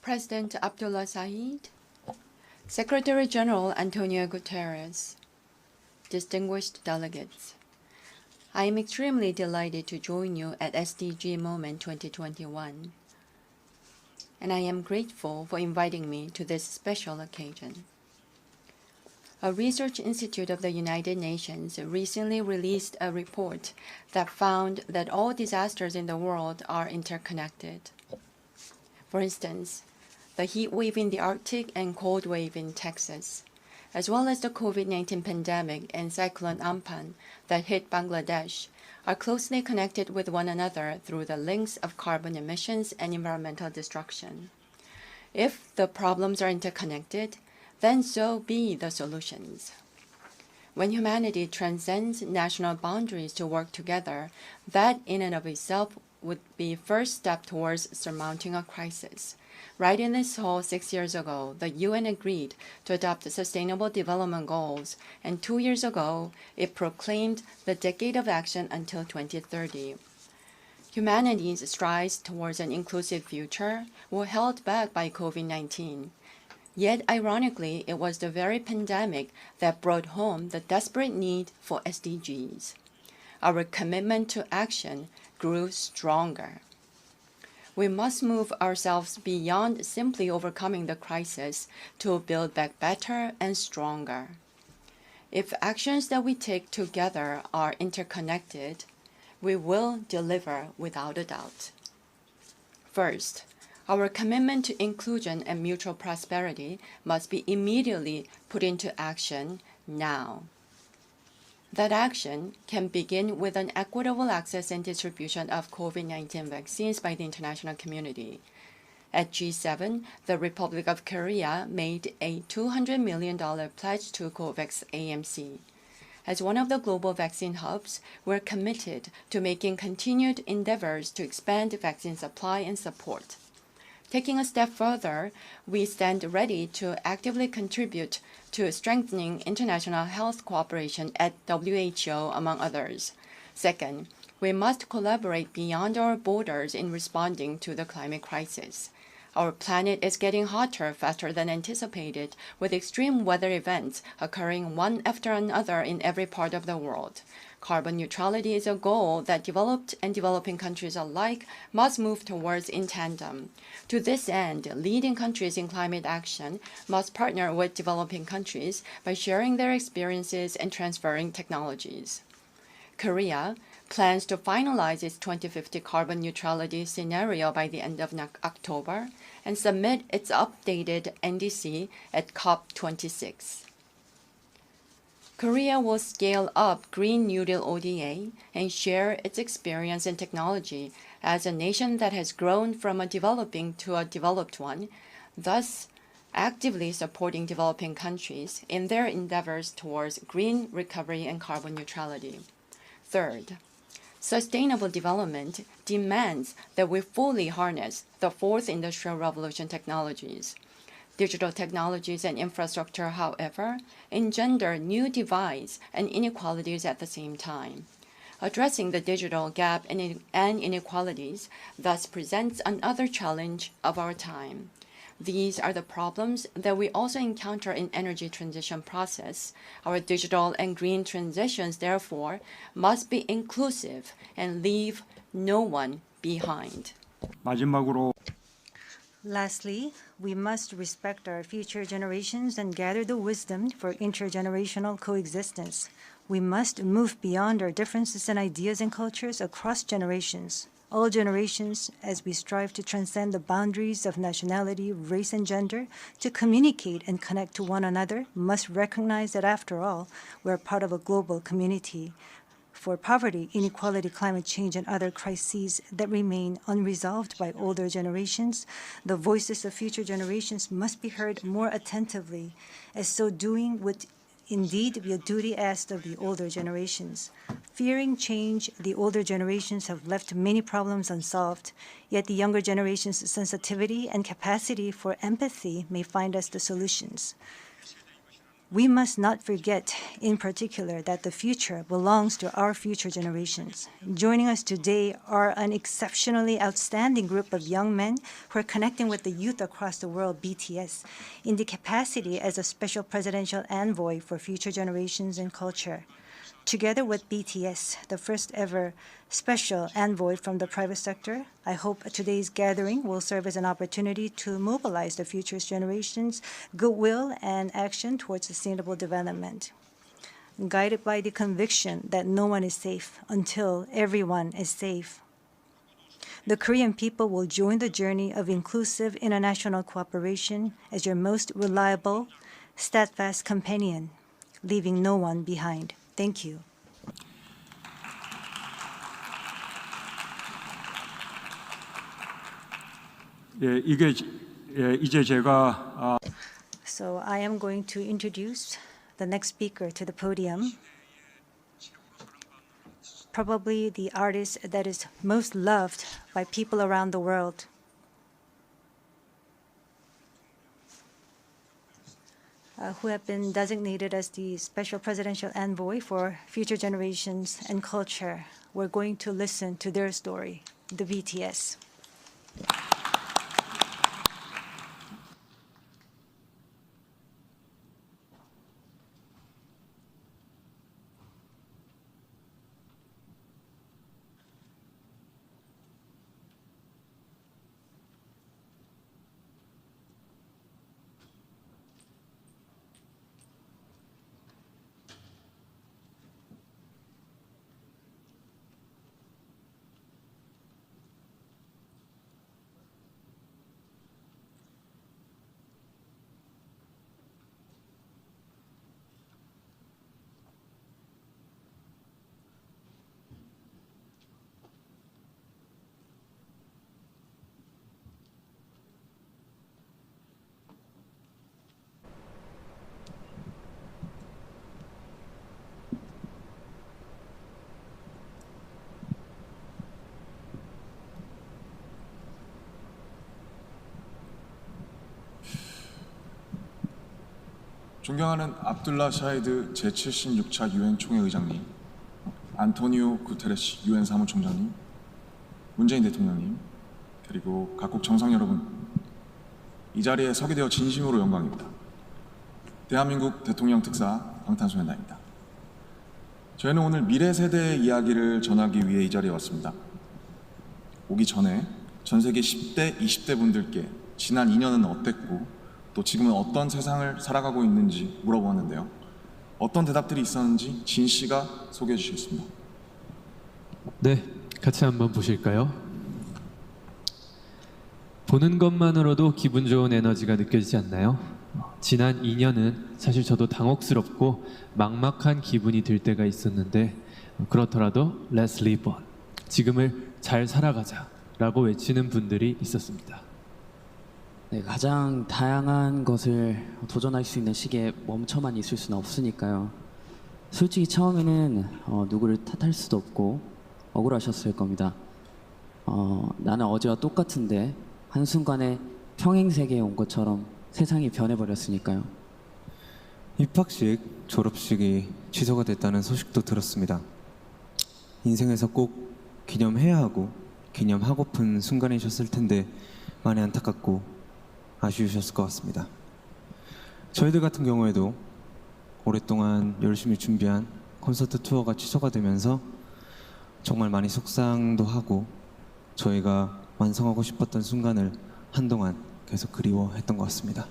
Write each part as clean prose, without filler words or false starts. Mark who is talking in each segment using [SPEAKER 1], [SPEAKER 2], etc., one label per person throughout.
[SPEAKER 1] President Abdullah Saeed, Secretary General Antonio Guterres, distinguished delegates, I am extremely delighted to join you at SDG Moment 2021, and I am grateful for inviting me to this special occasion. A research institute of the United Nations recently released a report that found that all disasters in the world are interconnected. For instance, the heat wave in the Arctic and cold wave in Texas, as well as the COVID-19 pandemic and Cyclone Amphan that hit Bangladesh, are closely connected with one another through the links of carbon emissions and environmental destruction. If the problems are interconnected, then so be the solutions. When humanity transcends national boundaries to work together, that in and of itself would be first step towards surmounting a crisis. Right in this hall 6 years ago, the UN agreed to adopt the Sustainable Development Goals, and 2 years ago, it proclaimed the Decade of Action until 2030. Humanity's strides towards an inclusive future were held back by COVID-19. Yet, ironically, it was the very pandemic that brought home the desperate need for SDGs. Our commitment to action grew stronger. We must move ourselves beyond simply overcoming the crisis to build back better and stronger. If actions that we take together are interconnected, we will deliver without a doubt. First, our commitment to inclusion and mutual prosperity must be immediately put into action now. That action can begin with an equitable access and distribution of COVID-19 vaccines by the international community. At G7, the Republic of Korea made a $200 million pledge to COVAX AMC. As one of the global vaccine hubs, we're committed to making continued endeavors to expand vaccine supply and support. Taking a step further, we stand ready to actively contribute to strengthening international health cooperation at WHO, among others. Second, we must collaborate beyond our borders in responding to the climate crisis. Our planet is getting hotter faster than anticipated, with extreme weather events occurring one after another in every part of the world. Carbon neutrality is a goal that developed and developing countries alike must move towards in tandem. To this end, leading countries in climate action must partner with developing countries by sharing their experiences and transferring technologies. Korea plans to finalize its 2050 carbon neutrality scenario by the end of October and submit its updated NDC at COP26. Korea will scale up Green New Deal ODA and share its experience and technology as a nation that has grown from a developing to a developed one, thus actively supporting developing countries in their endeavors towards green recovery and carbon neutrality. Third, sustainable development demands that we fully harness the fourth industrial revolution technologies. Digital technologies and infrastructure, however, engender new divides and inequalities at the same time. Addressing the digital gap and inequalities thus presents another challenge of our time. These are the problems that we also encounter in energy transition process. Our digital and green transitions, therefore, must be inclusive and leave no one behind.
[SPEAKER 2] 마지막으로
[SPEAKER 3] Lastly, we must respect our future generations and gather the wisdom for intergenerational coexistence. We must move beyond our differences in ideas and cultures across generations. All generations, as we strive to transcend the boundaries of nationality, race, and gender, to communicate and connect to one another, must recognize that, after all, we are part of a global community. For poverty, inequality, climate change, and other crises that remain unresolved by older generations, the voices of future generations must be heard more attentively, as so doing would indeed be a duty asked of the older generations. Fearing change, the older generations have left many problems unsolved, yet the younger generation's sensitivity and capacity for empathy may find us the solutions. We must not forget, in particular, that the future belongs to our future generations. Joining us today are an exceptionally outstanding group of young men who are connecting with the youth across the world, BTS, in the capacity as a special presidential envoy for future generations and culture. Together with BTS, the first ever special envoy from the private sector, I hope today's gathering will serve as an opportunity to mobilize the future generations' goodwill and action towards sustainable development. Guided by the conviction that no one is safe until everyone is safe, the Korean people will join the journey of inclusive international cooperation as your most reliable, steadfast companion, leaving no one behind. Thank you.
[SPEAKER 2] 이제 제가
[SPEAKER 3] So I am going to introduce the next speaker to the podium. Probably the artist that is most loved by people around the world. Who have been designated as the special presidential envoy for future generations and culture. We're going to listen to their story, the BTS.
[SPEAKER 4] 존경하는 압둘라 샤히드 제76차 유엔 총회의장님, 안토니오 구테레시 유엔 사무총장님, 문재인 대통령님, 그리고 각국 정상 여러분, 이 자리에 서게 되어 진심으로 영광입니다. 대한민국 대통령 특사 방탄소년단입니다. 저희는 오늘 미래 세대의 이야기를 전하기 위해 이 자리에 왔습니다. 오기 전에 전 세계 10대, 20대 분들께 지난 2년은 어땠고 또 지금은 어떤 세상을 살아가고 있는지 물어보았는데요. 어떤 대답들이 있었는지 진 씨가 소개해 주시겠습니다.
[SPEAKER 5] 네, 같이 한번 보실까요? 보는 것만으로도 기분 좋은 에너지가 느껴지지 않나요? 지난 2년은 사실 저도 당혹스럽고 막막한 기분이 들 때가 있었는데 그렇더라도 Let's live on, 지금을 잘 살아가자 라고 외치는 분들이 있었습니다.
[SPEAKER 6] 네, 가장 다양한 것을 도전할 수 있는 시기에 멈춰만 있을 수는 없으니까요. 솔직히 처음에는 누구를 탓할 수도 없고 억울하셨을 겁니다. 나는 어제와 똑같은데 한순간에 평행세계에 온 것처럼 세상이 변해버렸으니까요.
[SPEAKER 7] 입학식, 졸업식이 취소가 됐다는 소식도 들었습니다. 인생에서 꼭 기념해야 하고 기념하고픈 순간이셨을 텐데 많이 안타깝고 아쉬우셨을 것 같습니다. 저희들 같은 경우에도 오랫동안 열심히 준비한 콘서트 투어가 취소가 되면서 정말 많이 속상도 하고 저희가 완성하고 싶었던 순간을 한동안 계속 그리워했던 것 같습니다.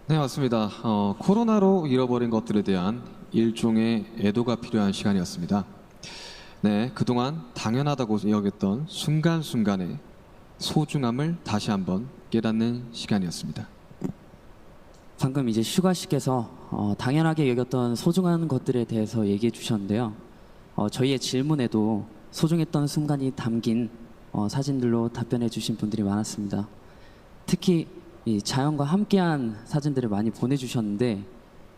[SPEAKER 8] 네, 맞습니다. 코로나로 잃어버린 것들에 대한 일종의 애도가 필요한 시간이었습니다. 네, 그동안 당연하다고 여겼던 순간순간의 소중함을 다시 한번 깨닫는 시간이었습니다.
[SPEAKER 6] 방금 이제 슈가 씨께서 당연하게 여겼던 소중한 것들에 대해서 얘기해 주셨는데요. 저희의 질문에도 소중했던 순간이 담긴 사진들로 답변해 주신 분들이 많았습니다. 특히 이 자연과 함께한 사진들을 많이 보내주셨는데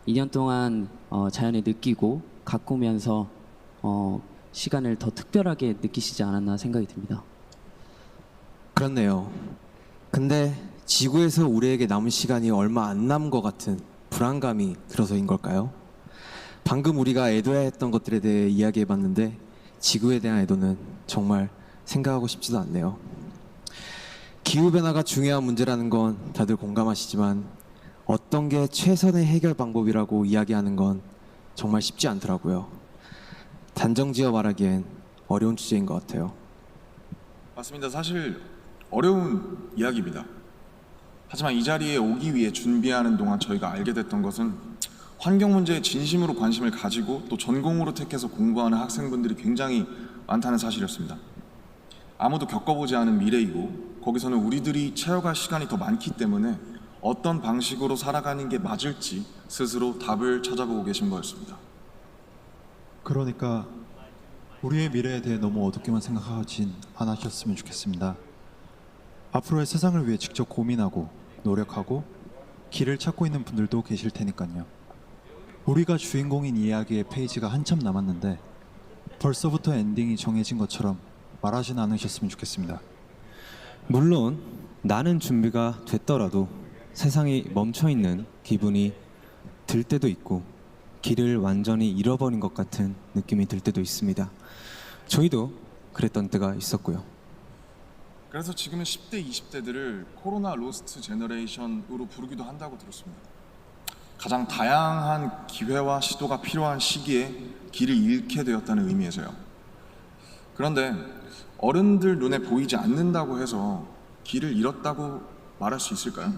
[SPEAKER 6] 2년 동안 자연을 느끼고 가꾸면서 시간을 더 특별하게 느끼시지 않았나 생각이 듭니다.
[SPEAKER 7] 그렇네요. 근데 지구에서 우리에게 남은 시간이 얼마 안 남은 것 같은 불안감이 들어서인 걸까요? 방금 우리가 애도해야 했던 것들에 대해 이야기해봤는데 지구에 대한 애도는 정말 생각하고 싶지도 않네요. 기후변화가 중요한 문제라는 건 다들 공감하시지만 어떤 게 최선의 해결 방법이라고 이야기하는 건 정말 쉽지 않더라고요. 단정지어 말하기엔 어려운 주제인 것 같아요.
[SPEAKER 4] 맞습니다. 사실 어려운 이야기입니다. 하지만 이 자리에 오기 위해 준비하는 동안 저희가 알게 됐던 것은 환경 문제에 진심으로 관심을 가지고 또 전공으로 택해서 공부하는 학생분들이 굉장히 많다는 사실이었습니다. 아무도 겪어보지 않은 미래이고 거기서는 우리들이 채워갈 시간이 더 많기 때문에 어떤 방식으로 살아가는 게 맞을지 스스로 답을 찾아보고 계신 거였습니다.
[SPEAKER 9] 그러니까 우리의 미래에 대해 너무 어둡게만 생각하진 않으셨으면 좋겠습니다. 앞으로의 세상을 위해 직접 고민하고 노력하고 길을 찾고 있는 분들도 계실 테니까요. 우리가 주인공인 이야기의 페이지가 한참 남았는데 벌써부터 엔딩이 정해진 것처럼 말하진 않으셨으면 좋겠습니다.
[SPEAKER 7] 물론 나는 준비가 됐더라도 세상이 멈춰있는 기분이 들 때도 있고 길을 완전히 잃어버린 것 같은 느낌이 들 때도 있습니다. 저희도 그랬던 때가 있었고요.
[SPEAKER 4] 그래서 지금은 10대, 20대들을 코로나 로스트 제너레이션으로 부르기도 한다고 들었습니다. 가장 다양한 기회와 시도가 필요한 시기에 길을 잃게 되었다는 의미에서요. 그런데 어른들 눈에 보이지 않는다고 해서 길을 잃었다고 말할 수 있을까요?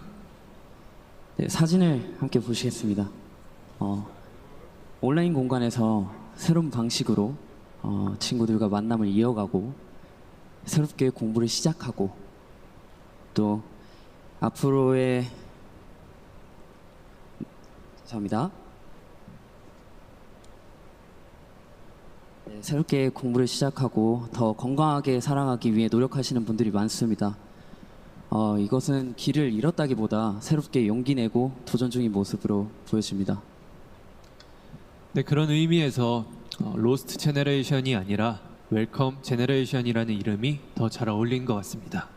[SPEAKER 6] 네, 사진을 함께 보시겠습니다. 온라인 공간에서 새로운 방식으로 친구들과 만남을 이어가고 새롭게 공부를 시작하고 또 앞으로의 죄송합니다. 네, 새롭게 공부를 시작하고 더 건강하게 살아가기 위해 노력하시는 분들이 많습니다. 이것은 길을 잃었다기보다 새롭게 용기 내고 도전 중인 모습으로 보여집니다.
[SPEAKER 5] 네, 그런 의미에서 로스트 제너레이션이 아니라 웰컴 제너레이션이라는 이름이 더 잘 어울린 것 같습니다.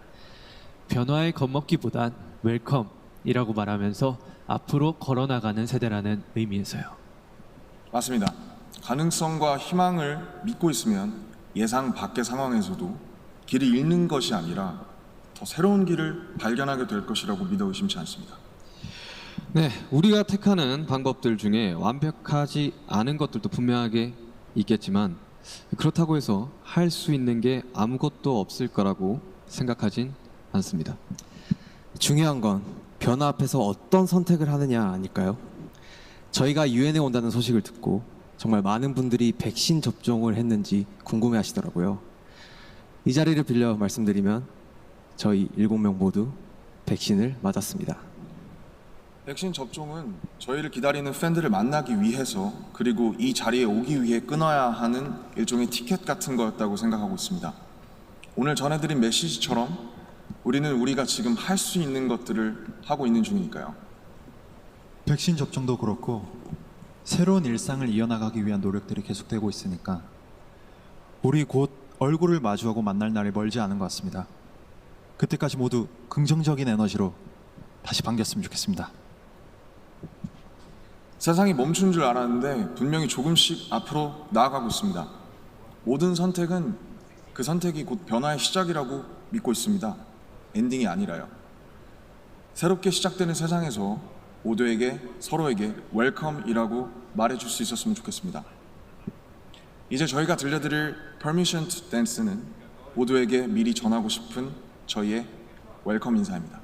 [SPEAKER 5] 변화에 겁먹기보단 웰컴이라고 말하면서 앞으로 걸어나가는 세대라는 의미에서요.
[SPEAKER 4] 맞습니다. 가능성과 희망을 믿고 있으면 예상 밖의 상황에서도 길을 잃는 것이 아니라 더 새로운 길을 발견하게 될 것이라고 믿어 의심치 않습니다.
[SPEAKER 8] 네, 우리가 택하는 방법들 중에 완벽하지 않은 것들도 분명하게 있겠지만 그렇다고 해서 할 수 있는 게 아무것도 없을 거라고 생각하진 않습니다.
[SPEAKER 7] 중요한 건 변화 앞에서 어떤 선택을 하느냐 아닐까요? 저희가 유엔에 온다는 소식을 듣고 정말 많은 분들이 백신 접종을 했는지 궁금해하시더라고요. 이 자리를 빌려 말씀드리면 저희 7명 모두 백신을 맞았습니다.
[SPEAKER 4] 백신 접종은 저희를 기다리는 팬들을 만나기 위해서 그리고 이 자리에 오기 위해 끊어야 하는 일종의 티켓 같은 거였다고 생각하고 있습니다. 오늘 전해드린 메시지처럼 우리는 우리가 지금 할 수 있는 것들을 하고 있는 중이니까요.
[SPEAKER 9] 백신 접종도 그렇고 새로운 일상을 이어나가기 위한 노력들이 계속되고 있으니까 우리 곧 얼굴을 마주하고 만날 날이 멀지 않은 것 같습니다. 그때까지 모두 긍정적인 에너지로 다시 반겼으면 좋겠습니다.
[SPEAKER 4] 세상이 멈춘 줄 알았는데 분명히 조금씩 앞으로 나아가고 있습니다. 모든 선택은 그 선택이 곧 변화의 시작이라고 믿고 있습니다. 엔딩이 아니라요. 새롭게 시작되는 세상에서 모두에게 서로에게 웰컴이라고 말해줄 수 있었으면 좋겠습니다. 이제 저희가 들려드릴 Permission to Dance는 모두에게 미리 전하고 싶은 저희의 웰컴 인사입니다.